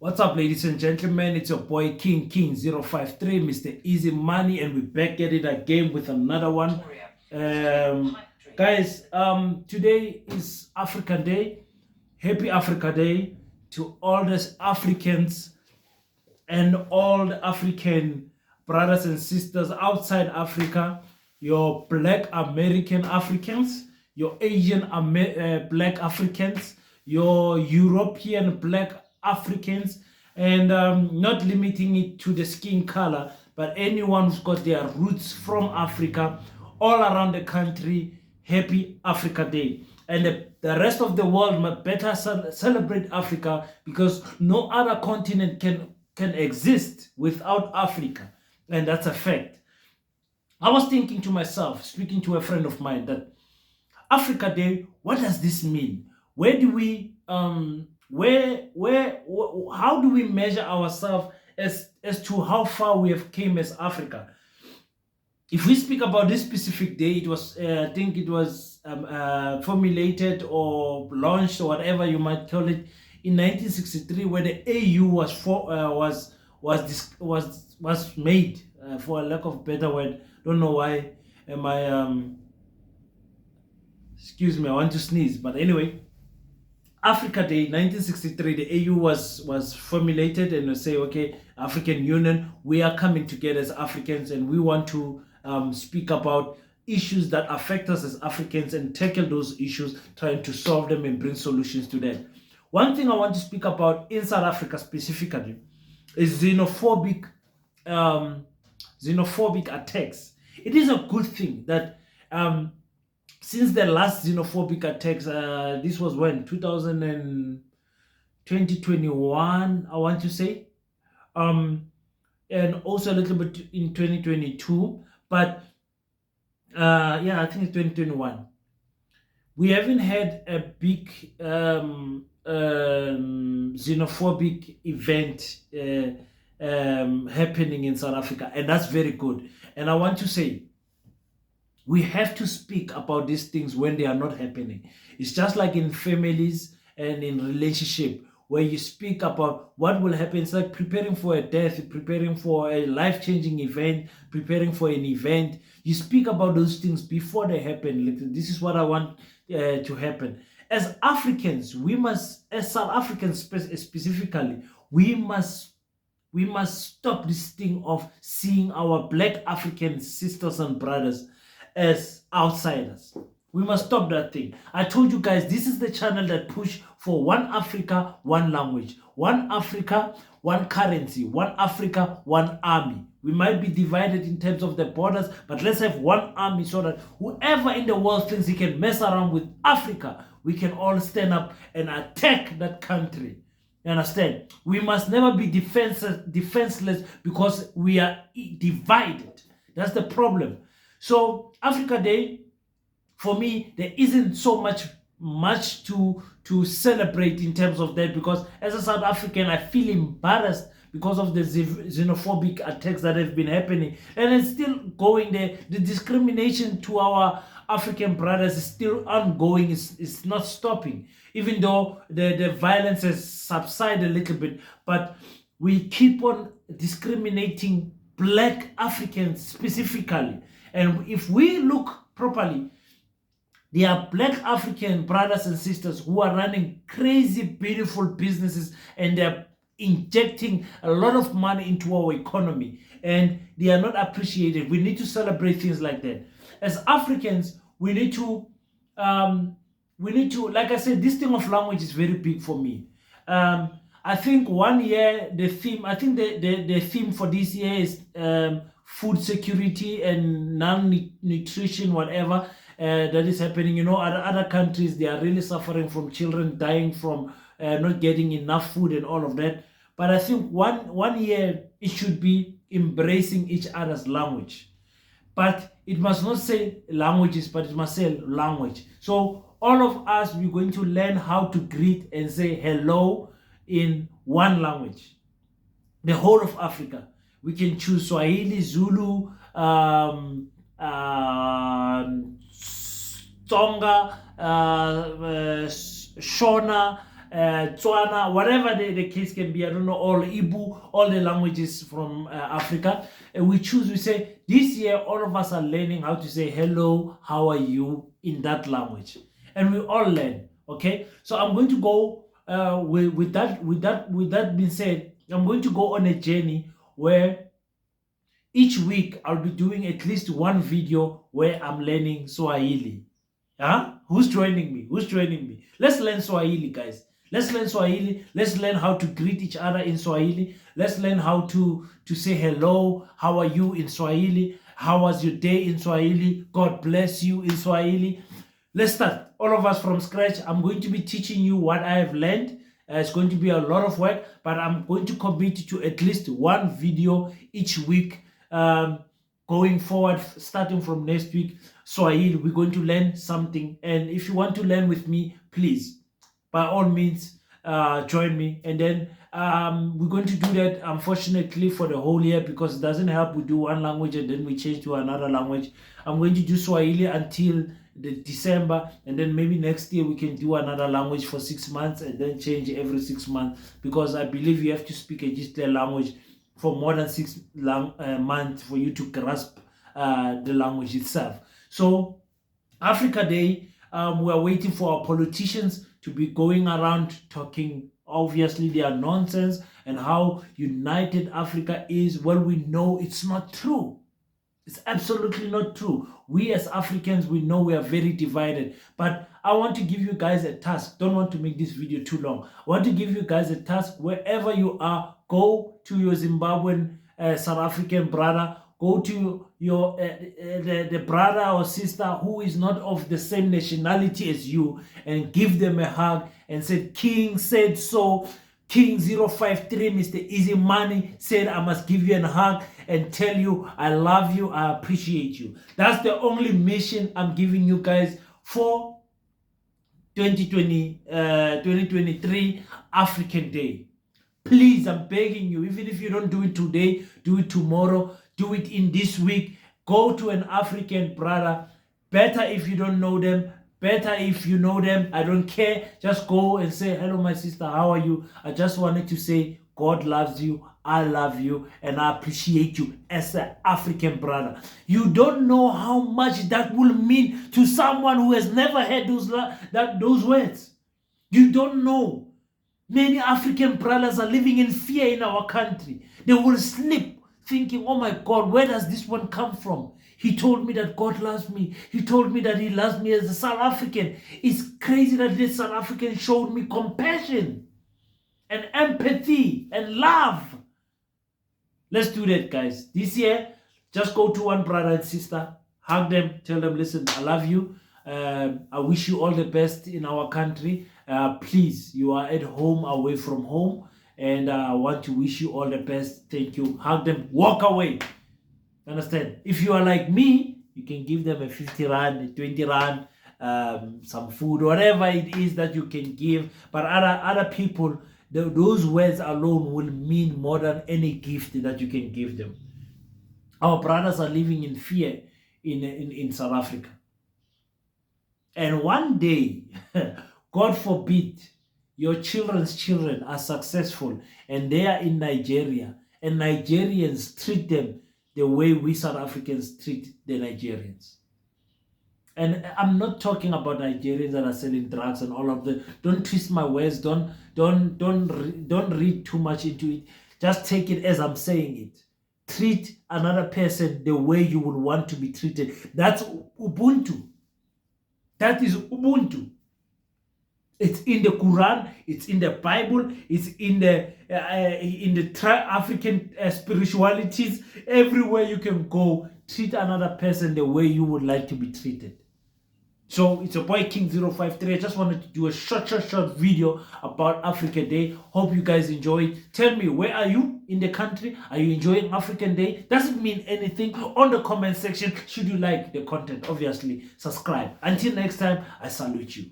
What's up, ladies and gentlemen? It's your boy King 053, Mr. Easy Money, and we're back at it again with another one. Guys, today is African Day. Happy Africa Day to all the Africans and all the African brothers and sisters outside Africa, your Black American Africans, your Asian Black Africans, your European Black Africans, and not limiting it to the skin color, but anyone who's got their roots from Africa all around the country. Happy Africa Day. And the rest of the world must better celebrate Africa, because no other continent can exist without Africa. And that's a fact. I was thinking to myself, speaking to a friend of mine, that Africa Day, what does this mean? Where do we how do we measure ourselves as to how far we have came as Africa? If we speak about this specific day, it was I think it was formulated or launched, or whatever you might call it, in 1963, where the AU was made, for a lack of better word. Don't know why am I excuse me, I want to sneeze, but anyway, Africa Day 1963, the AU was formulated, and they say, okay, African Union, we are coming together as Africans, and we want to speak about issues that affect us as Africans and tackle those issues, trying to solve them and bring solutions to them. One thing I want to speak about in South Africa specifically is xenophobic attacks. It is a good thing that since the last xenophobic attacks, this was when 2021, I want to say, and also a little bit in 2022, but yeah, I think it's 2021. We haven't had a big xenophobic event happening in South Africa, and that's very good. And I want to say, we have to speak about these things when they are not happening. It's just like in families and in relationship, where you speak about what will happen. It's like preparing for a death, preparing for a life-changing event, preparing for an event. You speak about those things before they happen. This is what I want to happen. As Africans, we must, as South Africans specifically, we must stop this thing of seeing our Black African sisters and brothers as outsiders. We must stop that thing. I told you guys, this is the channel that push for one Africa, one language, one Africa, one currency, one Africa, one army. We might be divided in terms of the borders, but let's have one army, so that whoever in the world thinks he can mess around with Africa, we can all stand up and attack that country. You understand? We must never be defenseless because we are divided. That's the problem. So Africa Day, for me, there isn't so much to celebrate in terms of that, because as a South African, I feel embarrassed because of the xenophobic attacks that have been happening, and it's still going there. The discrimination to our African brothers is still ongoing. It's not stopping, even though the violence has subsided a little bit, but we keep on discriminating Black Africans specifically. And if we look properly, there are Black African brothers and sisters who are running crazy, beautiful businesses, and they're injecting a lot of money into our economy, and they are not appreciated. We need to celebrate things like that. As Africans, we need to, like I said, this thing of language is very big for me. I think one year, the theme for this year is food security and non-nutrition, whatever that is happening. You know, other countries, they are really suffering from children dying from not getting enough food and all of that. But I think one year it should be embracing each other's language. But it must not say languages, but it must say language. So all of us, we're going to learn how to greet and say hello in one language. The whole of Africa. We can choose Swahili, Zulu, Tsonga, Shona, Tswana, whatever the case can be. I don't know, all Ibu, all the languages from Africa. And we choose, we say, this year, all of us are learning how to say hello, how are you in that language. And we all learn, okay? So I'm going to go, with that being said, I'm going to go on a journey where each week I'll be doing at least one video where I'm learning Swahili. Huh? Who's joining me? Who's joining me? Let's learn Swahili, guys. Let's learn Swahili. Let's learn how to greet each other in Swahili. Let's learn how to say hello. How are you in Swahili? How was your day in Swahili? God bless you in Swahili. Let's start, all of us from scratch. I'm going to be teaching you what I have learned. It's going to be a lot of work, but I'm going to commit to at least one video each week. Going forward, starting from next week, Swahili, we're going to learn something. And if you want to learn with me, please, by all means, join me. And then we're going to do that, unfortunately, for the whole year, because it doesn't help. We do one language and then we change to another language. I'm going to do Swahili until the December, and then maybe next year we can do another language for 6 months and then change every 6 months, because I believe you have to speak a Gisle language for more than 6 months for you to grasp the language itself. So Africa Day, we are waiting for our politicians to be going around talking, obviously, their nonsense and how united Africa is. Well, we know it's not true. It's absolutely not true. We as Africans, we know we are very divided. But I want to give you guys a task. Don't want to make this video too long. I want to give you guys a task. Wherever you are, go to your Zimbabwean South African brother. Go to your the brother or sister who is not of the same nationality as you, and give them a hug and say, King said so. King 053, Mr. Easy Money, said I must give you a hug and tell you I love you, I appreciate you. That's the only mission I'm giving you guys for 2023 African Day. Please, I'm begging you, even if you don't do it today, do it tomorrow, do it in this week. Go to an African brother. Better if you don't know them, better if you know them. I don't care. Just go and say, hello, my sister, how are you? I just wanted to say, God loves you, I love you, and I appreciate you as an African brother. You don't know how much that will mean to someone who has never heard those words. You don't know. Many African brothers are living in fear in our country. They will sleep thinking, oh my God, where does this one come from? He told me that God loves me. He told me that he loves me as a South African. It's crazy that this South African showed me compassion and empathy and love. Let's do that, guys. This year, just go to one brother and sister, hug them, tell them, listen, I love you. I wish you all the best in our country. Please, you are at home, away from home, and I want to wish you all the best. Thank you. Hug them, walk away. Understand? If you are like me, you can give them a 50 rand, 20 rand, some food, whatever it is that you can give. But other people, those words alone will mean more than any gift that you can give them. Our brothers are living in fear in South Africa. And one day, God forbid, your children's children are successful and they are in Nigeria, and Nigerians treat them the way we South Africans treat the Nigerians. And I'm not talking about Nigerians that are selling drugs and all of that. Don't twist my words. Don't read too much into it. Just take it as I'm saying it. Treat another person the way you would want to be treated. That's Ubuntu. That is Ubuntu. It's in the Quran, it's in the Bible, it's in the African spiritualities. Everywhere you can go, treat another person the way you would like to be treated. So it's your boy King 053. I just wanted to do a short video about Africa Day. Hope you guys enjoy it. Tell me, where are you in the country? Are you enjoying African Day? Does it mean anything? On the comment section, should you like the content, obviously subscribe. Until next time, I salute you.